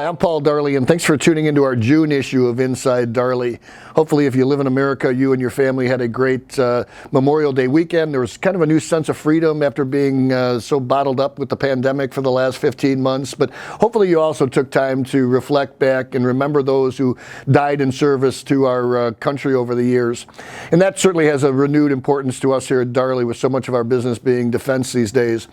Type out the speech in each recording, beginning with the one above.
Hi, I'm Paul Darley, and thanks for tuning into our June issue of Inside Darley. Hopefully, if you live in America, you and your family had a great Memorial Day weekend. There was kind of a new sense of freedom after being so bottled up with the pandemic for the last 15 months. But hopefully, you also took time to reflect back and remember those who died in service to our country over the years. And that certainly has a renewed importance to us here at Darley, with so much of our business being defense these days.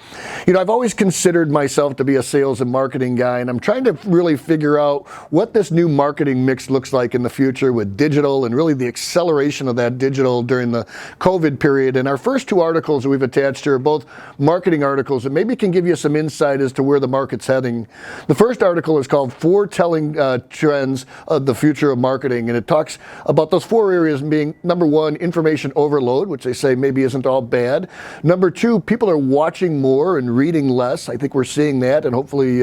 You know, I've always considered myself to be a sales and marketing guy, and I'm trying to really figure out what this new marketing mix looks like in the future with digital and really the acceleration of that digital during the COVID period. And our first two articles that we've attached here are both marketing articles that maybe can give you some insight as to where the market's heading. The first article is called Foretelling Trends of the Future of Marketing, and it talks about those four areas being, number one, information overload, which they say maybe isn't all bad. Number two, people are watching more and reading less. I think we're seeing that, and hopefully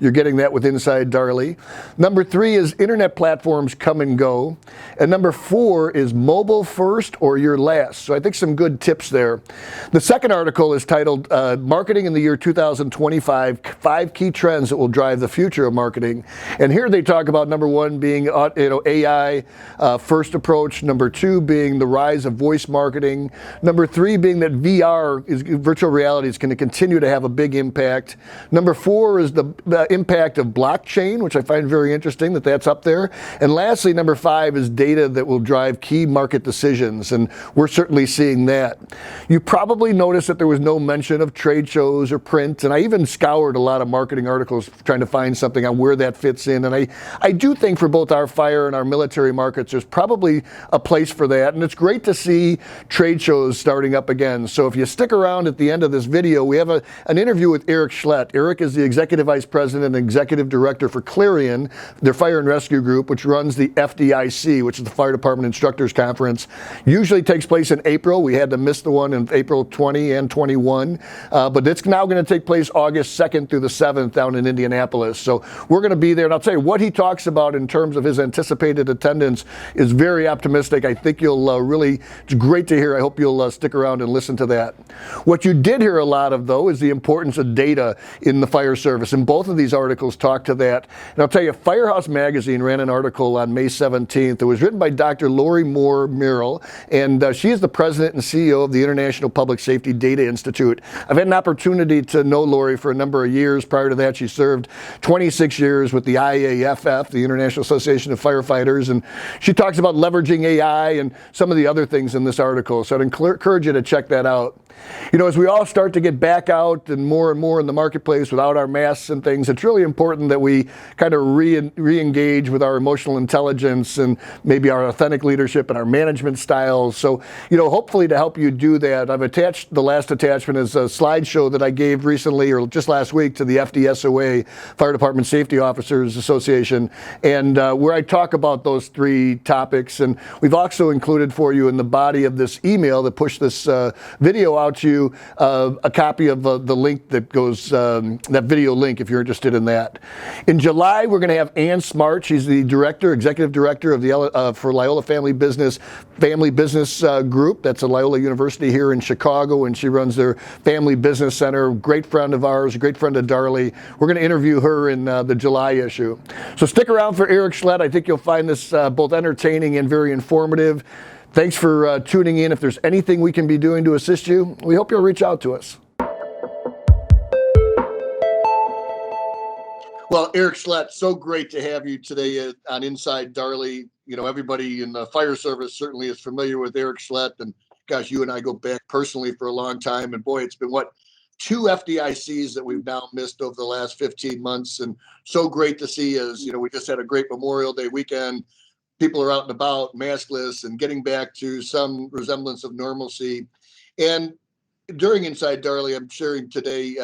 you're getting that with Inside Darley. Number three is internet platforms come and go. And number four is mobile first or your last. So I think some good tips there. The second article is titled Marketing in the Year 2025, 5 Key Trends That Will Drive the Future of Marketing. And here they talk about number one being AI first approach. Number two being the rise of voice marketing. Number three being that virtual reality is going to continue to have a big impact. Number four is the impact of blockchain, which I find very interesting that that's up there. And lastly, number five is data that will drive key market decisions, and we're certainly seeing that. You probably noticed that there was no mention of trade shows or print, and I even scoured a lot of marketing articles trying to find something on where that fits in. And I do think for both our fire and our military markets, there's probably a place for that, and it's great to see trade shows starting up again. So if you stick around at the end of this video, we have an interview with Eric Schlett. Eric is the Executive Vice President and Executive Director for Clarion, their fire and rescue group, which runs the FDIC, which is the Fire Department Instructors Conference. Usually takes place in April. We had to miss the one in April 20 and 21, but it's now going to take place August 2nd through the 7th down in Indianapolis. So we're going to be there, and I'll tell you what he talks about in terms of his anticipated attendance is very optimistic. I think you'll it's great to hear. I hope you'll stick around and listen to that. What you did hear a lot of, though, is the importance of data in the fire service, and both of these articles talk to that. And I'll tell you, Firehouse Magazine ran an article on May 17th. It was written by Dr. Lori Moore-Merrell, and she is the president and CEO of the International Public Safety Data Institute. I've had an opportunity to know Lori for a number of years. Prior to that, she served 26 years with the IAFF, the International Association of Firefighters, and she talks about leveraging AI and some of the other things in this article. So I'd encourage you to check that out. You know, as we all start to get back out and more in the marketplace without our masks and things, it's really important that we kind of re-engage with our emotional intelligence and maybe our authentic leadership and our management styles. So, you know, hopefully to help you do that, I've attached, the last attachment is a slideshow that I gave recently or just last week to the FDSOA, Fire Department Safety Officers Association, and where I talk about those three topics. And we've also included for you in the body of this email that pushed this video out to you a copy of the link that goes, that video link if you're interested in that. In July, we're going to have Ann Smart. She's the executive director of the for Loyola Family Business Group. That's at Loyola University here in Chicago, and she runs their Family Business Center. Great friend of ours, a great friend of Darley. We're going to interview her in the July issue. So stick around for Eric Schlett. I think you'll find this both entertaining and very informative. Thanks for tuning in. If there's anything we can be doing to assist you, we hope you'll reach out to us. Well, Eric Schlett, so great to have you today on Inside Darley. You know, everybody in the fire service certainly is familiar with Eric Schlett, and gosh, you and I go back personally for a long time. And boy, it's been 2 FDICs that we've now missed over the last 15 months, and so great to see as, you know, we just had a great Memorial Day weekend. People are out and about, maskless, and getting back to some resemblance of normalcy. And during Inside Darley, I'm sharing today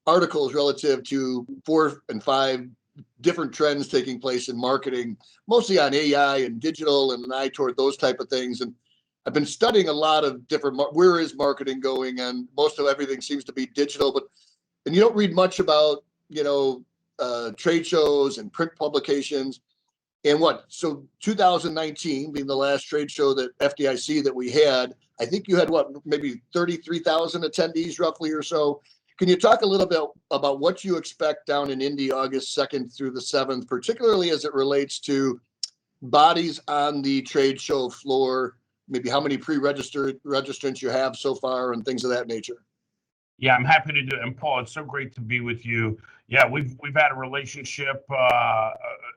articles relative to 4 and 5 different trends taking place in marketing, mostly on AI and digital and an eye toward those type of things. And I've been studying a lot of different, where is marketing going? And most of everything seems to be digital, and you don't read much about, you know, trade shows and print publications. And so 2019 being the last trade show that FDIC that we had, I think you had maybe 33,000 attendees roughly or so. Can you talk a little bit about what you expect down in Indy, August 2nd through the 7th, particularly as it relates to bodies on the trade show floor, maybe how many registrants you have so far and things of that nature? Yeah, I'm happy to do it. And Paul, it's so great to be with you. Yeah, we've had a relationship,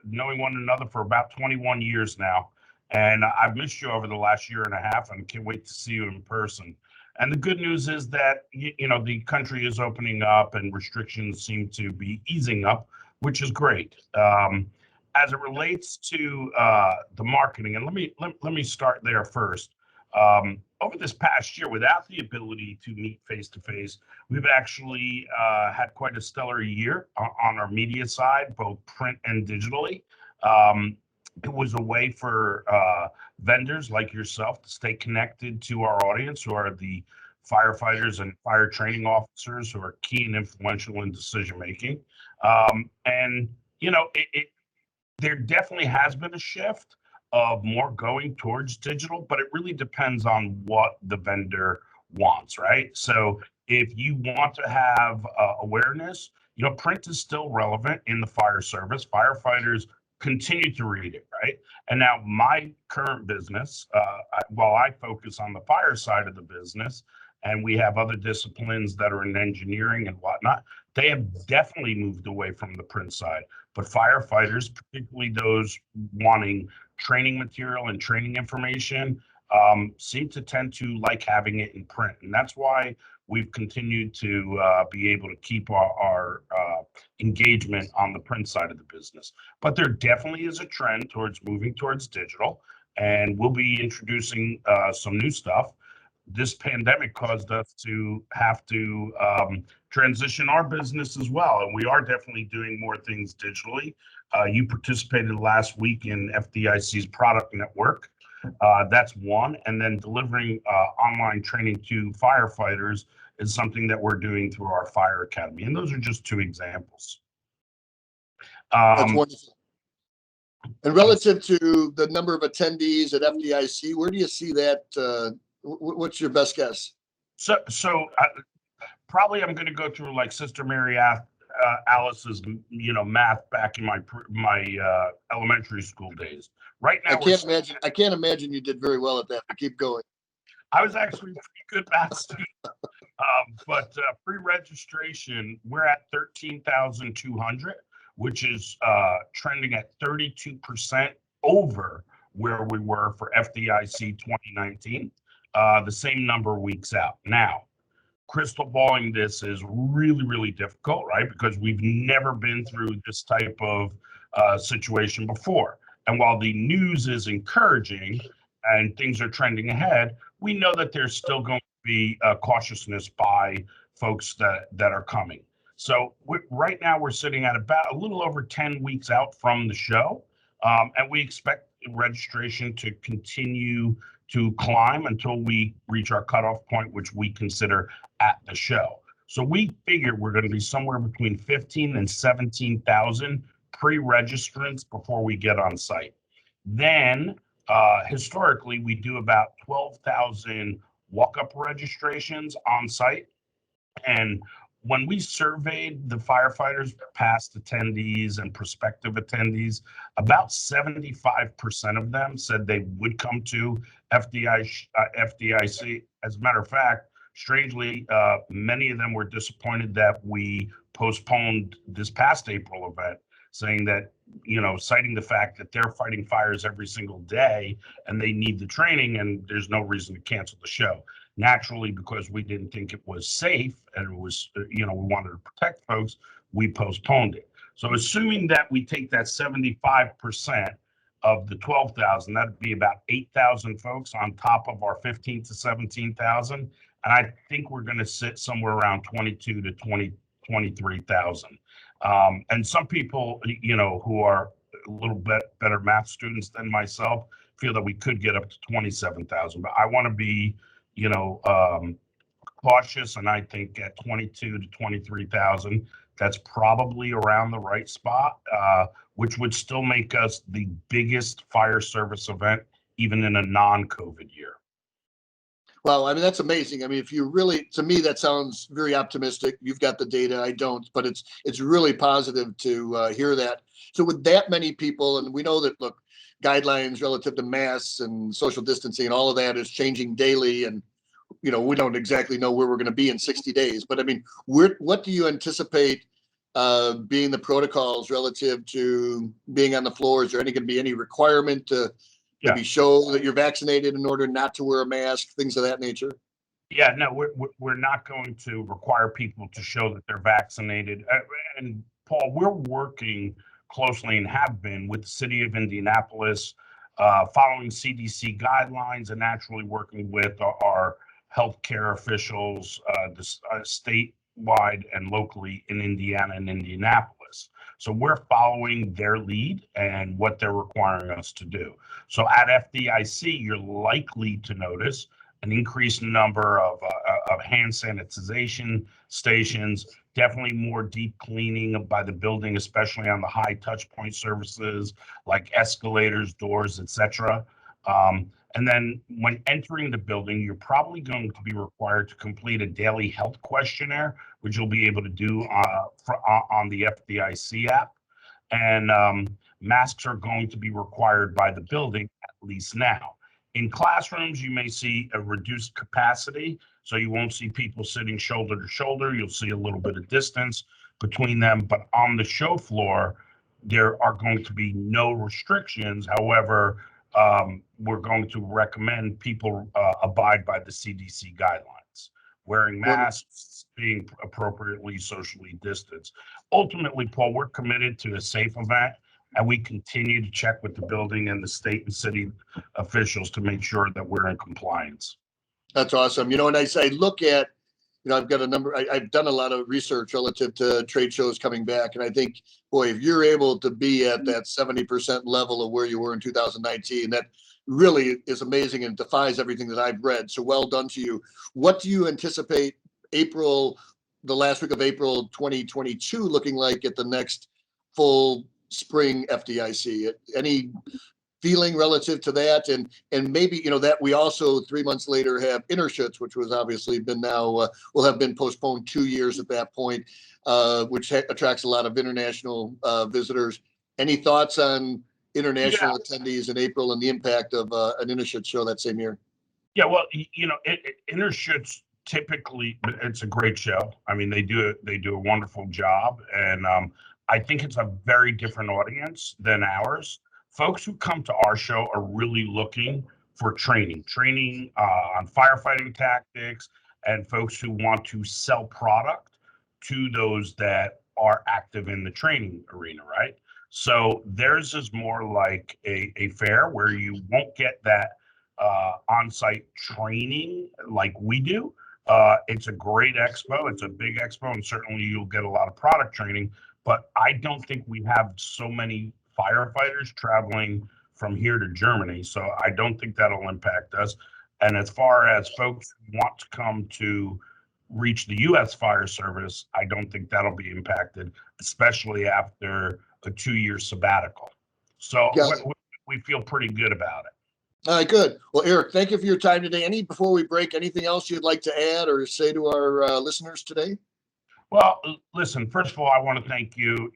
knowing one another for about 21 years now, and I've missed you over the last year and a half, and can't wait to see you in person. And the good news is that the country is opening up, and restrictions seem to be easing up, which is great. As it relates to the marketing, and let me start there first. Over this past year, without the ability to meet face to face, we've actually had quite a stellar year on our media side, both print and digitally. It was a way for vendors like yourself to stay connected to our audience, who are the firefighters and fire training officers who are key and influential in decision making. And there definitely has been a shift of more going towards digital, but it really depends on what the vendor wants, right? So if you want to have awareness, print is still relevant in the fire service. Firefighters continue to read it, right? And now my current business, while I focus on the fire side of the business, and we have other disciplines that are in engineering and whatnot, they have definitely moved away from the print side. But firefighters, particularly those wanting training material and training information, seem to tend to like having it in print. And that's why we've continued to be able to keep our engagement on the print side of the business. But there definitely is a trend towards moving towards digital, and we'll be introducing some new stuff. This pandemic caused us to have to transition our business as well. And we are definitely doing more things digitally. You participated last week in FDIC's product network. That's one. And then delivering online training to firefighters is something that we're doing through our Fire Academy. And those are just two examples. That's wonderful. And relative to the number of attendees at FDIC, where do you see that? What's your best guess? So probably I'm going to go through like Sister Mary Alice's, math back in my elementary school days. Right now, I can't imagine you did very well at that. But keep going. I was actually a pretty good math student, but pre-registration, we're at 13,200, which is trending at 32% over where we were for FDIC 2019. The same number weeks out. Now, crystal balling this is really, really difficult, right? Because we've never been through this type of situation before. And while the news is encouraging and things are trending ahead, we know that there's still going to be cautiousness by folks that are coming. So right now we're sitting at about a little over 10 weeks out from the show. And we expect registration to continue to climb until we reach our cutoff point, which we consider at the show. So we figure we're going to be somewhere between 15 and 17,000 pre-registrants before we get on site. Then historically, we do about 12,000 walk-up registrations on site. And when we surveyed the firefighters, past attendees and prospective attendees, about 75% of them said they would come to FDIC. As a matter of fact, strangely, many of them were disappointed that we postponed this past April event, saying that, citing the fact that they're fighting fires every single day and they need the training and there's no reason to cancel the show. Naturally, because we didn't think it was safe and it was, we wanted to protect folks, we postponed it. So assuming that we take that 75% of the 12,000, that'd be about 8,000 folks on top of our 15 to 17,000. And I think we're going to sit somewhere around 22 to 23,000. And some people, who are a little bit better math students than myself, feel that we could get up to 27,000. But I want to be, cautious, and I think at 22 to 23,000, that's probably around the right spot, which would still make us the biggest fire service event, even in a non-COVID year. Wow, I mean, that's amazing. I mean, if you really, to me, that sounds very optimistic. You've got the data, I don't, but it's really positive to hear that. So with that many people, and we know that, look, guidelines relative to masks and social distancing and all of that is changing daily, and we don't exactly know where we're going to be in 60 days. But I mean, what do you anticipate being the protocols relative to being on the floor? Is there going to be any requirement to maybe show that you're vaccinated in order not to wear a mask, things of that nature? Yeah, no, we're not going to require people to show that they're vaccinated. And Paul, we're working closely and have been with the city of Indianapolis, following CDC guidelines and naturally working with our healthcare officials, statewide and locally in Indiana and Indianapolis. So we're following their lead and what they're requiring us to do. So at FDIC, you're likely to notice an increased number of hand sanitization stations, definitely more deep cleaning by the building, especially on the high touch point services like escalators, doors, etc. And then when entering the building, you're probably going to be required to complete a daily health questionnaire, which you'll be able to do on the FDIC app. And masks are going to be required by the building, at least now. In classrooms, you may see a reduced capacity, so you won't see people sitting shoulder to shoulder. You'll see a little bit of distance between them. But on the show floor, there are going to be no restrictions. However, we're going to recommend people abide by the CDC guidelines, wearing masks, being appropriately socially distanced. Ultimately, Paul, we're committed to a safe event, and we continue to check with the building and the state and city officials to make sure that we're in compliance. That's awesome. And I look at, I've got a number, I've done a lot of research relative to trade shows coming back. And I think, boy, if you're able to be at that 70% level of where you were in 2019, that really is amazing and defies everything that I've read. So well done to you. What do you anticipate the last week of April 2022 looking like at the next full spring FDIC? Any feeling relative to that, and maybe that we also 3 months later have Intershoots, which was obviously been now will have been postponed 2 years at that point, which attracts a lot of international visitors. Any thoughts on international attendees in April and the impact of an Intershoots show that same year? Yeah, well, Intershoots typically, it's a great show. I mean, they do a wonderful job, and I think it's a very different audience than ours. Folks who come to our show are really looking for training on firefighting tactics, and folks who want to sell product to those that are active in the training arena, right? So theirs is more like a fair where you won't get that on-site training like we do. It's a great expo. It's a big expo, and certainly you'll get a lot of product training, but I don't think we have so many firefighters traveling from here to Germany, so I don't think that'll impact us. And as far as folks who want to come to reach the U.S. Fire Service, I don't think that'll be impacted, especially after a 2-year sabbatical. So we feel pretty good about it. All right, good. Well, Eric, thank you for your time today. Before we break, anything else you'd like to add or say to our listeners today? Well, listen, first of all, I want to thank you.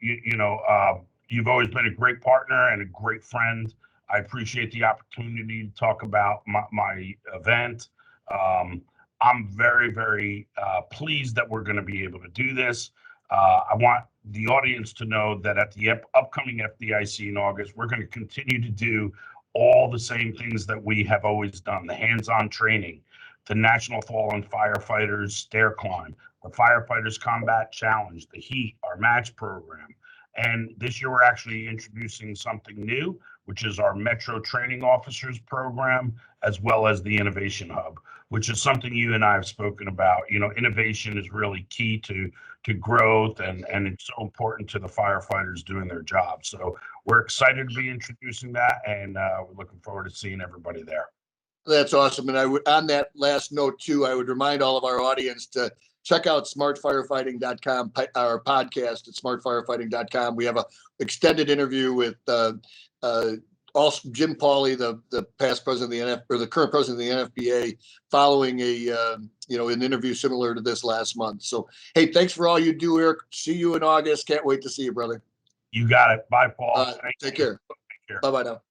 You've always been a great partner and a great friend. I appreciate the opportunity to talk about my event. I'm very, very pleased that we're going to be able to do this. I want the audience to know that at the upcoming FDIC in August, we're going to continue to do all the same things that we have always done: the hands-on training, the National Fallen Firefighters Stair Climb, the Firefighters Combat Challenge, the HEAT, our match program. And this year, we're actually introducing something new, which is our Metro Training Officers Program, as well as the Innovation Hub, which is something you and I have spoken about. Innovation is really key to growth, and it's so important to the firefighters doing their job. So we're excited to be introducing that, and we're looking forward to seeing everybody there. That's awesome. And on that last note, too, I would remind all of our audience to check out smartfirefighting.com, our podcast at smartfirefighting.com. We have an extended interview with all also Jim Pauly, the past president of the or the current president of the NFPA, following an interview similar to this last month. So, hey, thanks for all you do, Eric. See you in August. Can't wait to see you, brother. You got it. Bye, Paul. Take care. Bye-bye now.